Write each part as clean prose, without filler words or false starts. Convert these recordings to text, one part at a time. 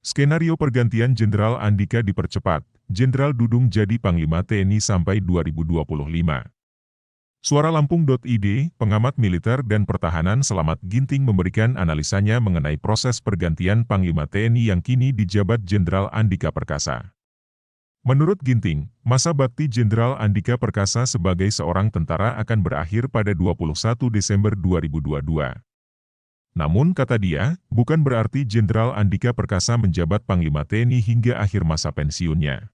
Skenario pergantian Jenderal Andika dipercepat, Jenderal Dudung jadi Panglima TNI sampai 2025. Suara Lampung.id, pengamat militer dan pertahanan Selamat Ginting memberikan analisanya mengenai proses pergantian Panglima TNI yang kini dijabat Jenderal Andika Perkasa. Menurut Ginting, masa bakti Jenderal Andika Perkasa sebagai seorang tentara akan berakhir pada 21 Desember 2022. Namun kata dia, bukan berarti Jenderal Andika Perkasa menjabat Panglima TNI hingga akhir masa pensiunnya.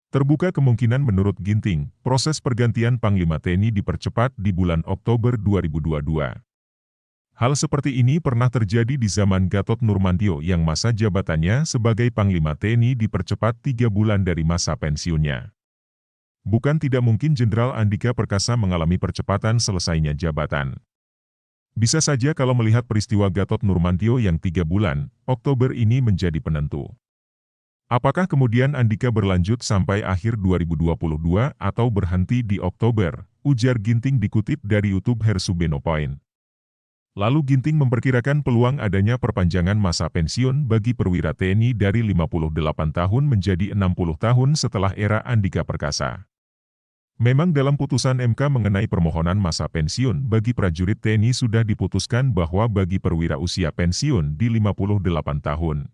Terbuka kemungkinan menurut Ginting, proses pergantian Panglima TNI dipercepat di bulan Oktober 2022. Hal seperti ini pernah terjadi di zaman Gatot Nurmantio yang masa jabatannya sebagai Panglima TNI dipercepat 3 bulan dari masa pensiunnya. Bukan tidak mungkin Jenderal Andika Perkasa mengalami percepatan selesainya jabatan. Bisa saja kalau melihat peristiwa Gatot Nurmantio yang 3 bulan, Oktober ini menjadi penentu. Apakah kemudian Andika berlanjut sampai akhir 2022 atau berhenti di Oktober, ujar Ginting dikutip dari YouTube Hersubeno Point. Lalu Ginting memperkirakan peluang adanya perpanjangan masa pensiun bagi perwira TNI dari 58 tahun menjadi 60 tahun setelah era Andika Perkasa. Memang dalam putusan MK mengenai permohonan masa pensiun bagi prajurit TNI sudah diputuskan bahwa bagi perwira usia pensiun di 58 tahun.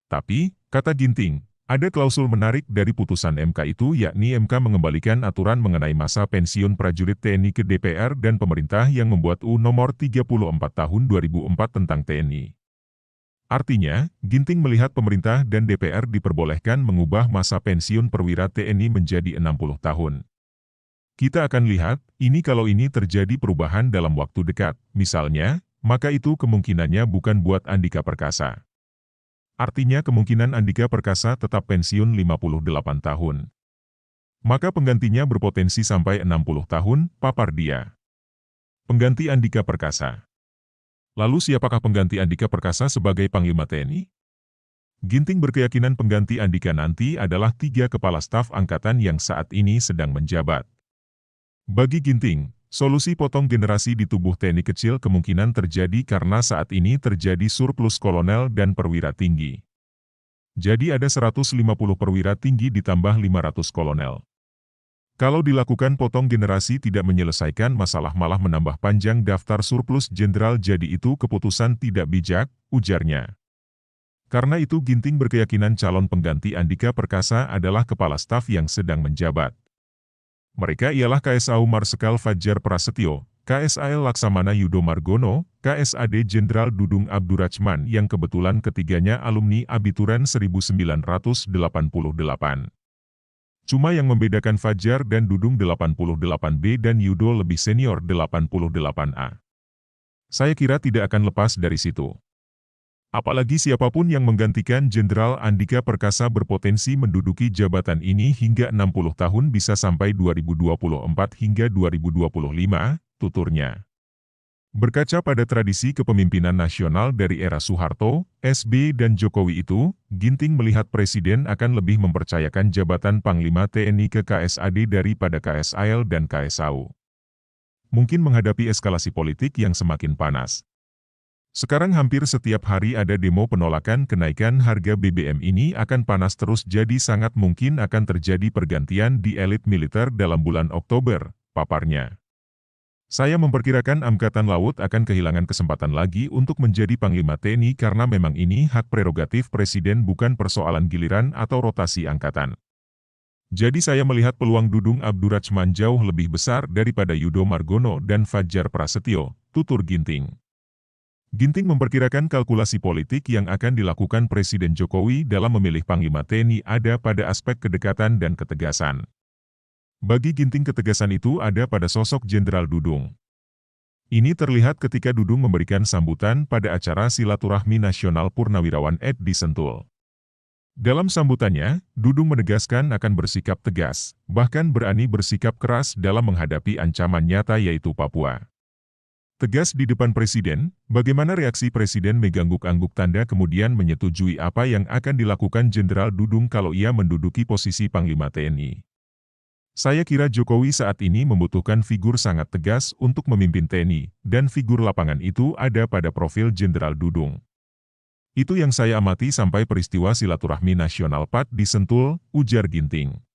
Tapi, kata Ginting, ada klausul menarik dari putusan MK itu yakni MK mengembalikan aturan mengenai masa pensiun prajurit TNI ke DPR dan pemerintah yang membuat UU Nomor 34 Tahun 2004 tentang TNI. Artinya, Ginting melihat pemerintah dan DPR diperbolehkan mengubah masa pensiun perwira TNI menjadi 60 tahun. Kita akan lihat, ini kalau ini terjadi perubahan dalam waktu dekat, misalnya, maka itu kemungkinannya bukan buat Andika Perkasa. Artinya kemungkinan Andika Perkasa tetap pensiun 58 tahun. Maka penggantinya berpotensi sampai 60 tahun, papar dia. Pengganti Andika Perkasa. Lalu siapakah pengganti Andika Perkasa sebagai Panglima TNI? Ginting berkeyakinan pengganti Andika nanti adalah 3 kepala staf angkatan yang saat ini sedang menjabat. Bagi Ginting, solusi potong generasi di tubuh TNI kecil kemungkinan terjadi karena saat ini terjadi surplus kolonel dan perwira tinggi. Jadi ada 150 perwira tinggi ditambah 500 kolonel. Kalau dilakukan potong generasi tidak menyelesaikan masalah malah menambah panjang daftar surplus jenderal jadi itu keputusan tidak bijak, ujarnya. Karena itu Ginting berkeyakinan calon pengganti Andika Perkasa adalah kepala staf yang sedang menjabat. Mereka ialah KSAU Marsikal Fadjar Prasetyo, KSAL Laksamana Yudo Margono, KSAD Jenderal Dudung Abdurrachman yang kebetulan ketiganya alumni Abituran 1988. Cuma yang membedakan Fadjar dan Dudung 88B dan Yudo lebih senior 88A. Saya kira tidak akan lepas dari situ. Apalagi siapapun yang menggantikan Jenderal Andika Perkasa berpotensi menduduki jabatan ini hingga 60 tahun bisa sampai 2024 hingga 2025, tuturnya. Berkaca pada tradisi kepemimpinan nasional dari era Soeharto, SB dan Jokowi itu, Ginting melihat Presiden akan lebih mempercayakan jabatan Panglima TNI ke KSAD daripada KSAL dan KSAU. Mungkin menghadapi eskalasi politik yang semakin panas. Sekarang hampir setiap hari ada demo penolakan kenaikan harga BBM ini akan panas terus jadi sangat mungkin akan terjadi pergantian di elit militer dalam bulan Oktober, paparnya. Saya memperkirakan Angkatan Laut akan kehilangan kesempatan lagi untuk menjadi Panglima TNI karena memang ini hak prerogatif Presiden bukan persoalan giliran atau rotasi angkatan. Jadi saya melihat peluang Dudung Abdurrachman jauh lebih besar daripada Yudo Margono dan Fadjar Prasetyo, tutur Ginting. Ginting memperkirakan kalkulasi politik yang akan dilakukan Presiden Jokowi dalam memilih Panglima TNI ada pada aspek kedekatan dan ketegasan. Bagi Ginting ketegasan itu ada pada sosok Jenderal Dudung. Ini terlihat ketika Dudung memberikan sambutan pada acara Silaturahmi Nasional Purnawirawan di Sentul. Dalam sambutannya, Dudung menegaskan akan bersikap tegas, bahkan berani bersikap keras dalam menghadapi ancaman nyata yaitu Papua. Tegas di depan Presiden, bagaimana reaksi Presiden mengangguk-angguk tanda kemudian menyetujui apa yang akan dilakukan Jenderal Dudung kalau ia menduduki posisi Panglima TNI. Saya kira Jokowi saat ini membutuhkan figur sangat tegas untuk memimpin TNI, dan figur lapangan itu ada pada profil Jenderal Dudung. Itu yang saya amati sampai peristiwa silaturahmi nasional PAD di Sentul, ujar Ginting.